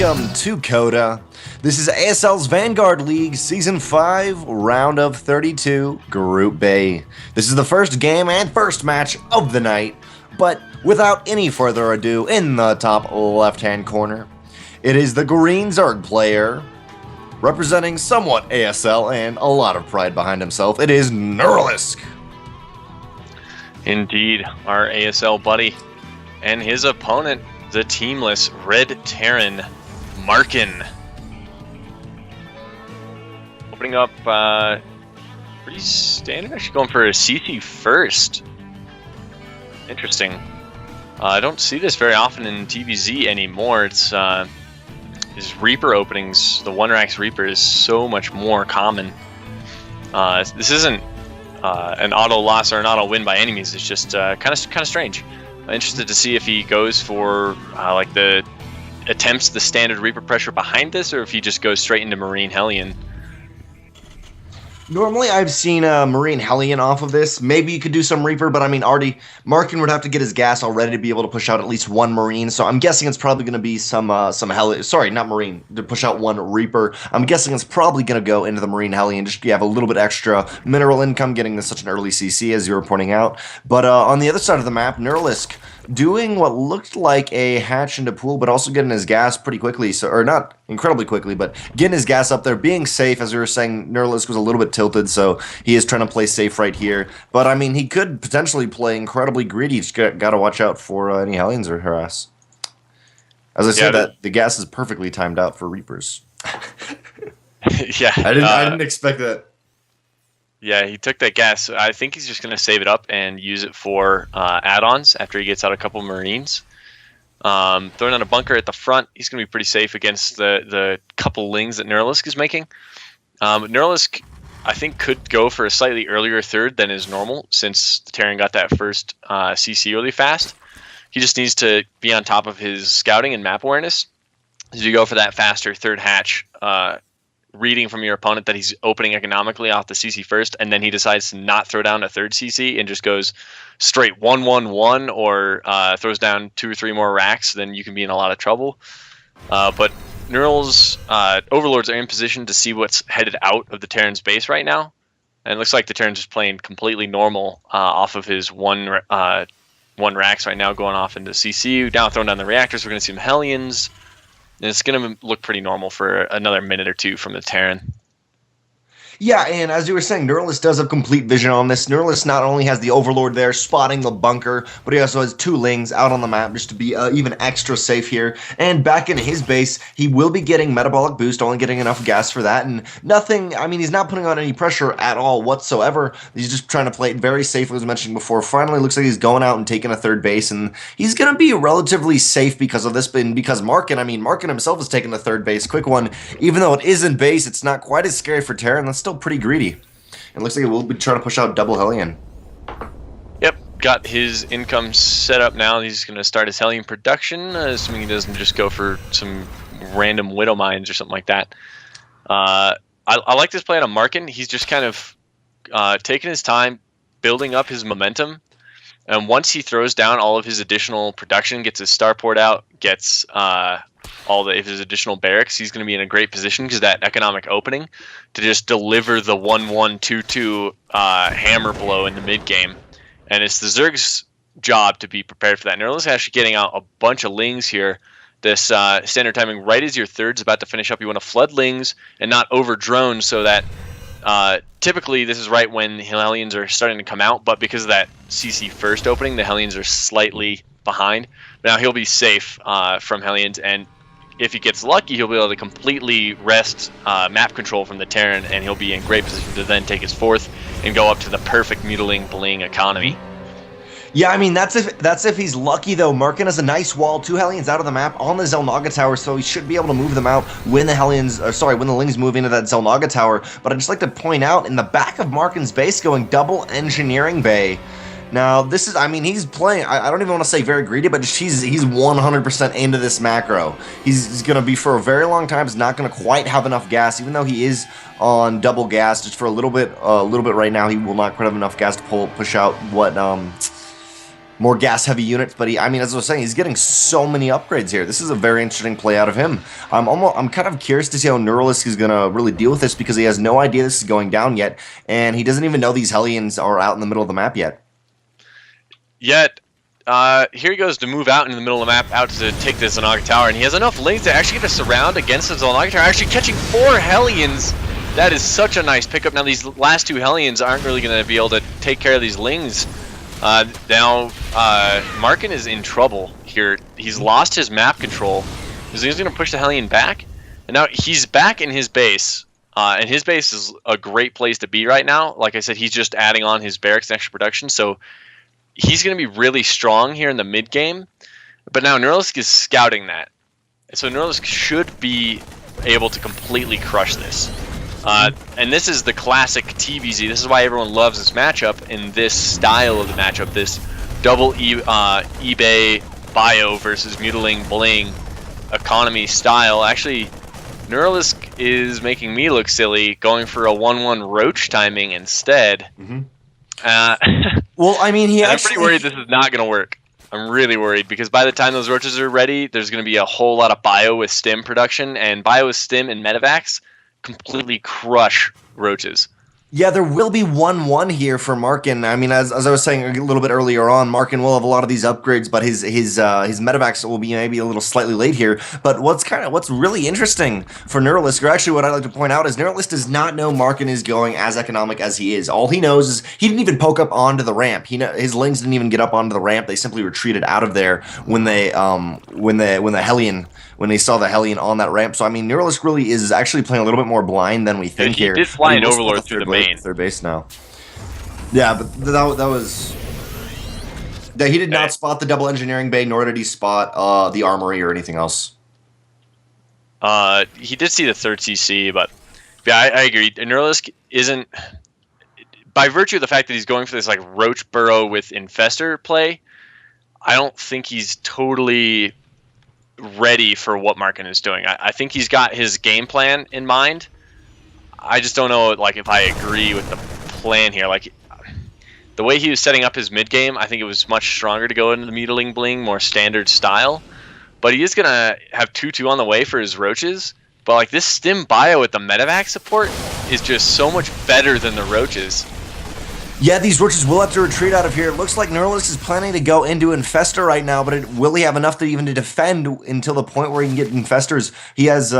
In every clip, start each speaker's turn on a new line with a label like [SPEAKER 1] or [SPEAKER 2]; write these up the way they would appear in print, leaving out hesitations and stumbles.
[SPEAKER 1] welcome to Coda. This is ASL's Vanguard League Season 5, Round of 32, Group B. This is the first game and first match of the night, but without any further ado, in the top left-hand corner, it is the Green Zerg player, representing somewhat ASL and a lot of pride behind himself. It is NeuralisK.
[SPEAKER 2] Indeed, our ASL buddy and his opponent, the teamless Red Terran, Markin. Opening up pretty standard, actually going for a CC first. Interesting. I don't see this very often in TVZ anymore. It's his Reaper openings, the One Rax Reaper is so much more common. This isn't an auto loss or an auto win by any means. It's just kind of strange. I'm interested to see if he goes for like the attempts the standard Reaper pressure behind this, or if he just goes straight into Marine Hellion.
[SPEAKER 1] Normally, I've seen a Marine Hellion off of this. Maybe you could do some Reaper, but I mean, already Markin would have to get his gas already to be able to push out at least one Marine. So I'm guessing it's probably going to be some Hellion. Sorry, not Marine, to push out one Reaper. I'm guessing it's probably going to go into the Marine Hellion. Just you have a little bit extra mineral income getting such an early CC, as you were pointing out. But on the other side of the map, NeuralisK doing what looked like a hatch into pool, but also getting his gas pretty quickly, so, or not incredibly quickly, but getting his gas up there, being safe. As we were saying, NeuralisK was a little bit tilted, so he is trying to play safe right here. But I mean, he could potentially play incredibly greedy. Just got to watch out for any Hellions or harass. As I said, that the gas is perfectly timed out for Reapers.
[SPEAKER 2] Yeah,
[SPEAKER 1] I didn't expect that.
[SPEAKER 2] Yeah, he took that gas. I think he's just going to save it up and use it for add-ons after he gets out a couple Marines. Throwing on a bunker at the front, he's going to be pretty safe against the couple lings that NeuralisK is making. NeuralisK, I think, could go for a slightly earlier third than is normal, since the Terran got that first CC really fast. He just needs to be on top of his scouting and map awareness. As you go for that faster third hatch, reading from your opponent that he's opening economically off the CC first, and then he decides to not throw down a third CC and just goes straight 1-1-1 or throws down 2 or 3 more racks, then you can be in a lot of trouble. But Neural's Overlords are in position to see what's headed out of the Terran's base right now, and it looks like the Terran's just playing completely normal off of his one racks right now, going off into CC. Now throwing down the reactors, we're going to see some Hellions. And it's going to look pretty normal for another minute or two from the Terran.
[SPEAKER 1] Yeah, and as you were saying, NeuralisK does have complete vision on this. NeuralisK not only has the Overlord there spotting the bunker, but he also has 2 lings out on the map just to be even extra safe here. And back in his base, he will be getting metabolic boost, only getting enough gas for that. And nothing, I mean, he's not putting on any pressure at all whatsoever. He's just trying to play it very safely, as mentioned before. Finally, looks like he's going out and taking a third base, and he's going to be relatively safe because of this. And because Markin himself is taking the third base. Quick one, even though it isn't base, it's not quite as scary for Terran. That's still pretty greedy. It looks like it will be trying to push out double Hellion.
[SPEAKER 2] Yep, got his income set up now. He's going to start his Hellion production, assuming he doesn't just go for some random Widow Mines or something like that. I like this play on a Markin. He's just kind of taking his time, building up his momentum, and once he throws down all of his additional production, gets his starport out, gets all of his additional barracks, he's going to be in a great position, because that economic opening to just deliver the 1-1-2-2 hammer blow in the mid game. And it's the Zerg's job to be prepared for that. NeuralisK is actually getting out a bunch of lings here. This standard timing right as your third's about to finish up. You want to flood lings and not over drone, so that typically this is right when Hellions are starting to come out, but because of that CC first opening, the Hellions are slightly behind. Now he'll be safe from Hellions, and if he gets lucky, he'll be able to completely wrest map control from the Terran, and he'll be in great position to then take his fourth and go up to the perfect mutiling bling economy.
[SPEAKER 1] Yeah, I mean, that's if he's lucky, though. Markin has a nice wall, 2 Hellions out of the map on the Xel'Naga Tower, so he should be able to move them out when the Lings move into that Xel'Naga Tower. But I'd just like to point out, in the back of Markin's base, going double engineering bay. Now, this is, I mean, he's playing, I don't even want to say very greedy, but he's 100% into this macro. He's going to be for a very long time. He's not going to quite have enough gas, even though he is on double gas just for a little bit right now. He will not quite have enough gas to push out what more gas-heavy units. But I mean, as I was saying, he's getting so many upgrades here. This is a very interesting play out of him. I'm kind of curious to see how NeuralisK is gonna really deal with this because he has no idea this is going down yet, and he doesn't even know these Hellions are out in the middle of the map yet.
[SPEAKER 2] Yet, here he goes to move out into the middle of the map, out to take this Zanaga Tower, and he has enough lings to actually get a surround against the Zanaga Tower, actually catching 4 Hellions. That is such a nice pickup. Now these last 2 Hellions aren't really going to be able to take care of these lings. Now Markin is in trouble here. He's lost his map control. He's going to push the Hellion back, and now he's back in his base. And his base is a great place to be right now. Like I said, he's just adding on his barracks and extra production, so he's going to be really strong here in the mid game. But now NeuralisK is scouting that, so NeuralisK should be able to completely crush this. And this is the classic TVZ. This is why everyone loves this matchup and this style of the matchup. This double eBay bio versus Mutiling Bling economy style. Actually, NeuralisK is making me look silly, going for a 1-1 roach timing instead.
[SPEAKER 1] Well, I mean,
[SPEAKER 2] I'm pretty worried this is not going to work. I'm really worried because by the time those roaches are ready, there's going to be a whole lot of bio with stim production, and bio with stim and medevacs completely crush roaches.
[SPEAKER 1] Yeah, there will be 1-1 here for Markin. I mean, as I was saying a little bit earlier on, Markin will have a lot of these upgrades, but his medevacs will be maybe a little slightly late here. But what's really interesting for NeuralisK, or actually what I'd like to point out, is NeuralisK does not know Markin is going as economic as he is. All he knows is he didn't even poke up onto the ramp. His lings didn't even get up onto the ramp. They simply retreated out of there when they when they saw the Hellion on that ramp. So I mean, NeuralisK really is actually playing a little bit more blind than we think here.
[SPEAKER 2] He did fly an Overlord through the main.
[SPEAKER 1] Third base now. Yeah, but that was. Yeah, he did not spot the double engineering bay, nor did he spot the armory or anything else.
[SPEAKER 2] He did see the third CC, but yeah, I agree. NeuralisK isn't, by virtue of the fact that he's going for this like roach burrow with infestor play, I don't think he's totally ready for what Markin is doing. I think he's got his game plan in mind. I just don't know, like, if I agree with the plan here. Like, the way he was setting up his mid game, I think it was much stronger to go into the Mutiling Bling, more standard style. But he is gonna have 2-2 on the way for his roaches. But like this stim bio with the medevac support is just so much better than the roaches.
[SPEAKER 1] Yeah, these roaches will have to retreat out of here. It looks like NeuralisK is planning to go into Infestor right now, but will he have enough to even to defend until the point where he can get Infestors? He has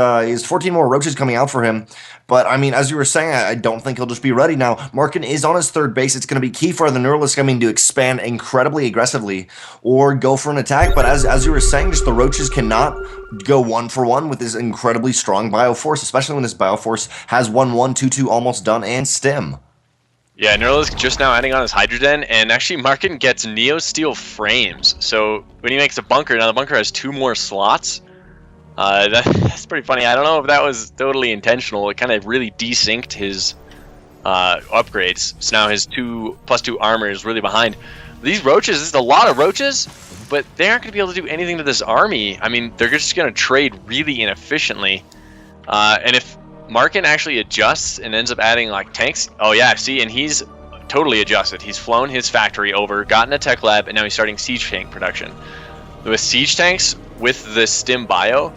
[SPEAKER 1] 14 more roaches coming out for him. But, I mean, as you were saying, I don't think he'll just be ready now. Markin is on his third base. It's going to be key for the NeuralisK, I mean, to expand incredibly aggressively or go for an attack. But as you were saying, just the roaches cannot go 1-for-1 with this incredibly strong Bioforce, especially when this Bioforce has 1-1, 2-2 almost done and stim.
[SPEAKER 2] Yeah, NeuralisK just now adding on his Hydrogen, and actually Markin gets Neo Steel frames. So when he makes a bunker, now the bunker has 2 more slots. That's pretty funny. I don't know if that was totally intentional. It kind of really desynced his upgrades. So now his 2+2 armor is really behind. These roaches, this is a lot of roaches, but they aren't going to be able to do anything to this army. I mean, they're just going to trade really inefficiently. And if Markin actually adjusts and ends up adding like tanks. Oh yeah, see, and he's totally adjusted. He's flown his factory over, gotten a tech lab, and now he's starting siege tank production. With siege tanks, with the stim bio,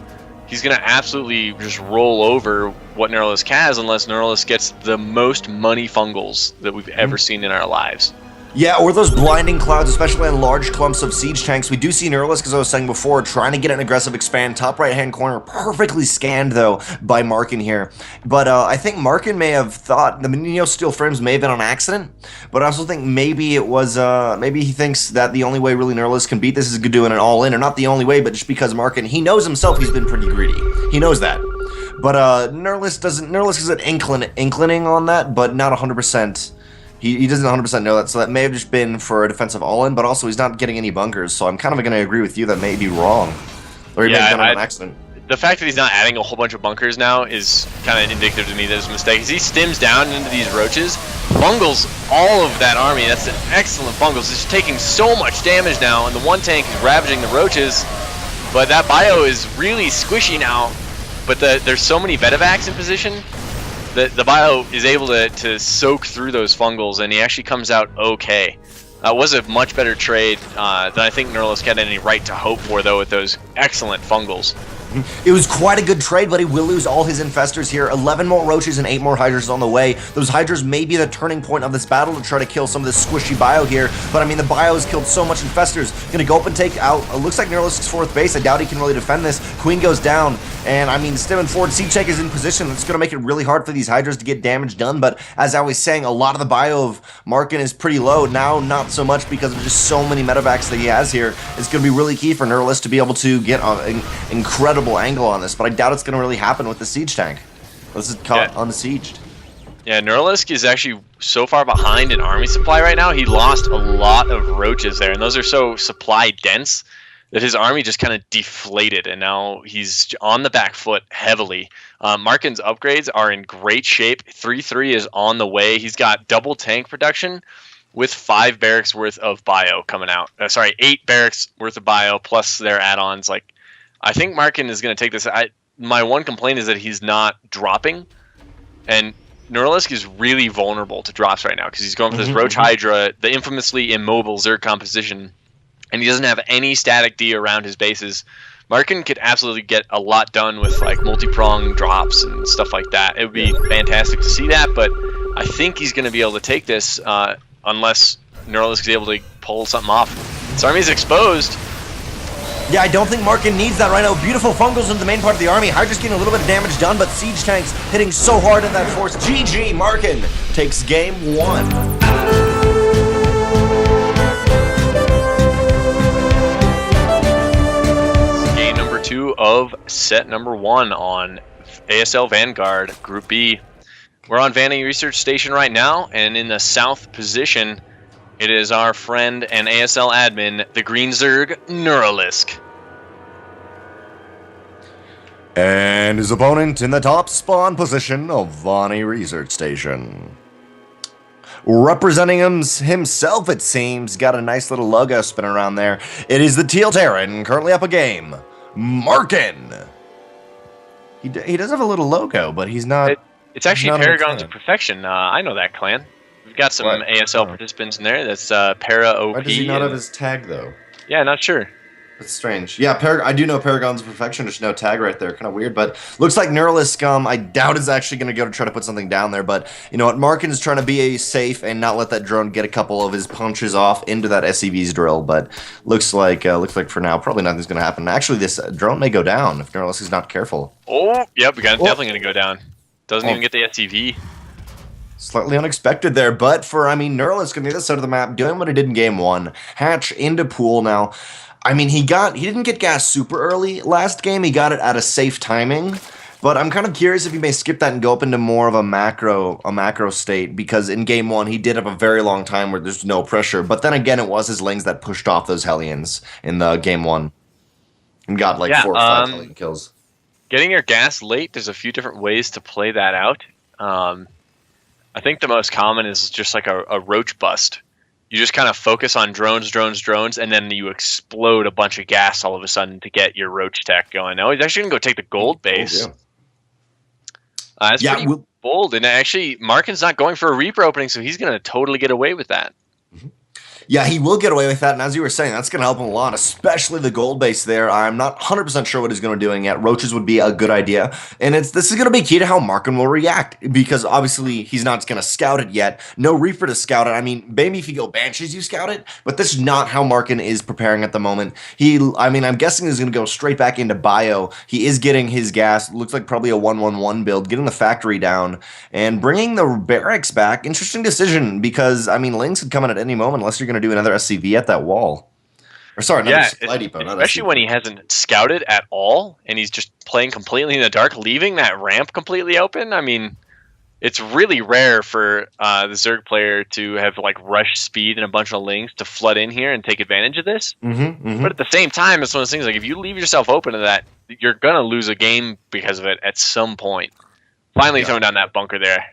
[SPEAKER 2] he's gonna absolutely just roll over what NeuralisK has, unless NeuralisK gets the most money fungals that we've ever seen in our lives.
[SPEAKER 1] Yeah, or those blinding clouds, especially on large clumps of siege tanks. We do see NeuralisK, as I was saying before, trying to get an aggressive expand. Top right-hand corner, perfectly scanned, though, by Markin here. But I think Markin may have thought the Neo Steel frames may have been on accident, but I also think maybe it was, maybe he thinks that the only way really NeuralisK can beat this is doing an all-in, or not the only way, but just because Markin, he knows himself he's been pretty greedy. He knows that. But NeuralisK is an inclining on that, but not 100%. He doesn't 100% know that, so that may have just been for a defensive all-in, but also he's not getting any bunkers, so I'm kind of going to agree with you that may be wrong. Or he may have done it on accident.
[SPEAKER 2] The fact that he's not adding a whole bunch of bunkers now is kind of indicative to me that it's a mistake. As he stims down into these roaches, bungles all of that army. That's an excellent bungles. It's taking so much damage now, and the one tank is ravaging the roaches, but that bio is really squishy now. But there's so many medevacs in position, the bio is able to soak through those fungals, and he actually comes out okay. Was a much better trade than I think NeuralisK had any right to hope for, though, with those excellent fungals.
[SPEAKER 1] It was quite a good trade, but he will lose all his infestors here. 11 more roaches and 8 more hydras on the way. Those hydras may be the turning point of this battle to try to kill some of this squishy bio here, but I mean, the bio has killed so much infestors. Gonna go up and take out, it looks like NeuralisK's 4th base. I doubt he can really defend this. Queen goes down, and I mean, Stim and forward Siege Tank is in position. It's gonna make it really hard for these hydras to get damage done, but as I was saying, a lot of the bio of Markin is pretty low. Now, not so much because of just so many medevacs that he has here. It's gonna be really key for NeuralisK to be able to get an incredible angle on this, but I doubt it's going to really happen with the siege tank. This is caught unsieged.
[SPEAKER 2] Yeah, NeuralisK is actually so far behind in army supply right now. He lost a lot of roaches there, and those are so supply dense that his army just kind of deflated, and now he's on the back foot heavily. Markin's upgrades are in great shape. 3-3 is on the way. He's got double tank production with 5 barracks worth of bio coming out. 8 barracks worth of bio plus their add-ons. Like, I think Markin is going to take this. My one complaint is that he's not dropping, and NeuralisK is really vulnerable to drops right now because he's going for this Roach Hydra, the infamously immobile Zerg composition, and he doesn't have any static D around his bases. Markin could absolutely get a lot done with like multi-prong drops and stuff like that. It would be fantastic to see that, but I think he's going to be able to take this unless NeuralisK is able to pull something off. His army's exposed.
[SPEAKER 1] Yeah, I don't think Markin needs that right now. Beautiful fungals into the main part of the army. Hydra's getting a little bit of damage done, but siege tanks hitting so hard in that force. GG, Markin takes game 1.
[SPEAKER 2] Game number 2 of set number 1 on ASL Vanguard Group B. We're on Vanning Research Station right now, and in the south position, it is our friend and ASL admin, the Green Zerg, NeuralisK.
[SPEAKER 1] And his opponent in the top spawn position of Vanning Research Station. Representing himself, it seems, got a nice little logo spinning around there. It is the Teal Terran, currently up a game, Markin. He does have a little logo, but he's not...
[SPEAKER 2] It's actually Paragons of Perfection. I know that clan. We've got some ASL participants in there. That's Para OP.
[SPEAKER 1] Why does he not have his tag, though?
[SPEAKER 2] Yeah, not sure.
[SPEAKER 1] That's strange. Yeah, I do know Paragons of Perfection. There's no tag right there. Kind of weird, but looks like NeuralisK, I doubt is actually going to go to try to put something down there, but you know what? Markin is trying to be safe and not let that drone get a couple of his punches off into that SCV's drill, but looks like for now, probably nothing's going to happen. Actually, this drone may go down if NeuralisK is not careful.
[SPEAKER 2] Oh, yep, definitely going to go down. Doesn't even get the SCV.
[SPEAKER 1] Slightly unexpected there, but for, NeuralisK on the other side of the map, doing what he did in game 1. Hatch into pool now. I mean, he didn't get gas super early last game. He got it at a safe timing, but I'm kind of curious if he may skip that and go up into more of a macro state, because in game 1 he did have a very long time where there's no pressure. But then again, it was his Lings that pushed off those Hellions in the game 1 and got like 4 or 5 Hellion kills.
[SPEAKER 2] Getting your gas late, there's a few different ways to play that out. I think the most common is just like a roach bust. You just kind of focus on drones, and then you explode a bunch of gas all of a sudden to get your roach tech going. Now he's actually going to go take the gold base. That's pretty bold. And actually, Markin's not going for a Reaper opening, so he's going to totally get away with that.
[SPEAKER 1] Yeah, he will get away with that, and as you were saying, that's going to help him a lot, especially the gold base there. I'm not 100% sure what he's going to do yet. Roaches would be a good idea, and this is going to be key to how Markin will react, because obviously he's not going to scout it yet. No Reaper to scout it. I mean, maybe if you go Banshees, you scout it, but this is not how Markin is preparing at the moment. I'm guessing he's going to go straight back into bio. He is getting his gas. Looks like probably a 1-1-1 build, getting the factory down, and bringing the barracks back. Interesting decision, because, Lings could come in at any moment unless you're going to do another SCV at that wall. Or sorry, another supply depot.
[SPEAKER 2] Especially when he hasn't scouted at all and he's just playing completely in the dark, leaving that ramp completely open. I mean, it's really rare for the Zerg player to have like rush speed and a bunch of Lings to flood in here and take advantage of this. But at the same time, it's one of those things like if you leave yourself open to that, you're gonna lose a game because of it at some point. Finally throwing down that bunker there.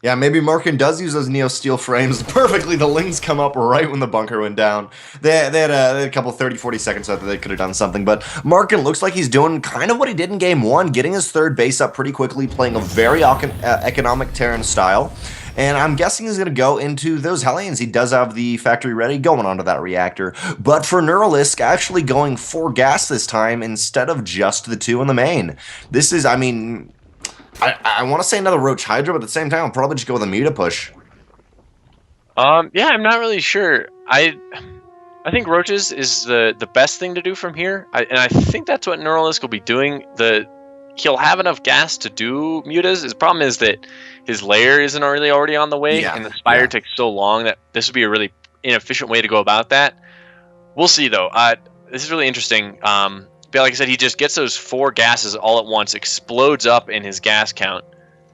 [SPEAKER 1] Yeah, maybe Markin does use those Neo Steel frames perfectly. The Lings come up right when the bunker went down. They had a couple 30-40 seconds so that they could have done something. But Markin looks like he's doing kind of what he did in game 1, getting his 3rd base up pretty quickly, playing a very economic Terran style. and I'm guessing he's going to go into those Hellions. He does have the factory ready going onto that reactor, but for NeuralisK, actually going 4 gas this time instead of just the 2 in the main. This is, I mean, I want to say another Roach Hydra, but at the same time, I'll probably just go with a Muta push.
[SPEAKER 2] Yeah, I'm not really sure. I think Roaches is the best thing to do from here, and I think that's what NeuralisK will be doing. He'll have enough gas to do Mutas. His problem is that his lair isn't really already on the way, and the Spire takes so long that this would be a really inefficient way to go about that. We'll see, though. This is really interesting. But like I said, he just gets those 4 gases all at once, explodes up in his gas count,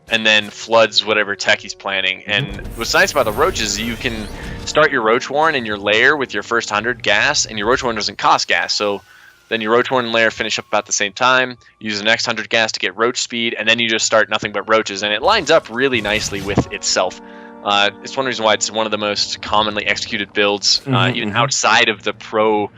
[SPEAKER 2] and then floods whatever tech he's planning. And what's nice about the Roaches is you can start your Roach Warren in your lair with your first 100 gas, and your Roach Warren doesn't cost gas, so then your Roach Warren lair finish up about the same time, use the next 100 gas to get Roach speed, and then you just start nothing but Roaches, and it lines up really nicely with itself. It's one reason why it's one of the most commonly executed builds, even outside of the pro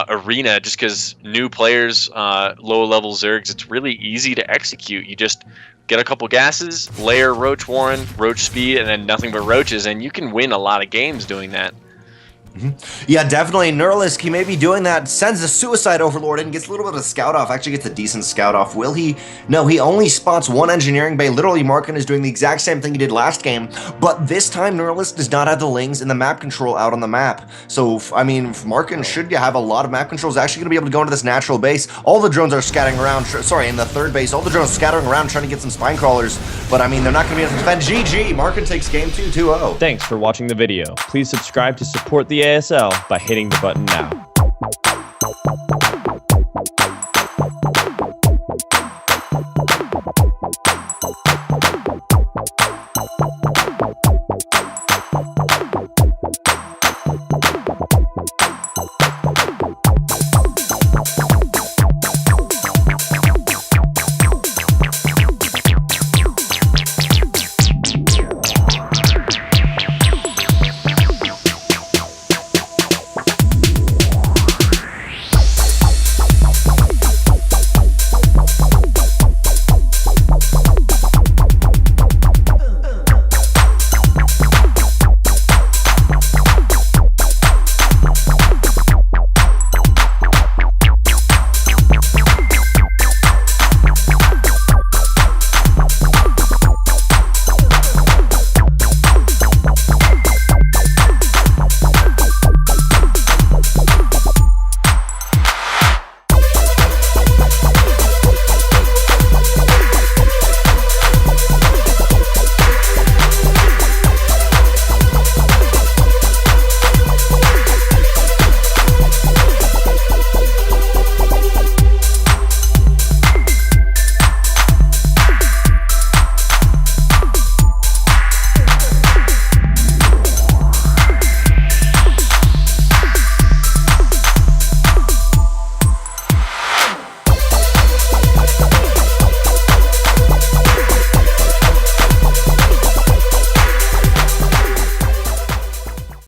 [SPEAKER 2] arena, just because new players, low-level Zergs, it's really easy to execute. You just get a couple gases, layer Roach Warren, Roach speed, and then nothing but Roaches, and you can win a lot of games doing that.
[SPEAKER 1] Yeah, definitely. NeuralisK, he may be doing that, sends a Suicide Overlord in, gets a little bit of scout off, actually gets a decent scout off. Will he? No, he only spots 1 engineering bay. Literally, Markin is doing the exact same thing he did last game, but this time NeuralisK does not have the Lings and the map control out on the map. So, I mean, Markin should have a lot of map control. He's actually going to be able to go into this natural base. All the drones are scattering around, sorry, in the 3rd base, all the drones scattering around trying to get some spine crawlers, but I mean, they're not going to be able to defend. GG, Markin takes game 2, 2-0.
[SPEAKER 3] Thanks for watching the video. Please subscribe to support the ASL by hitting the button now.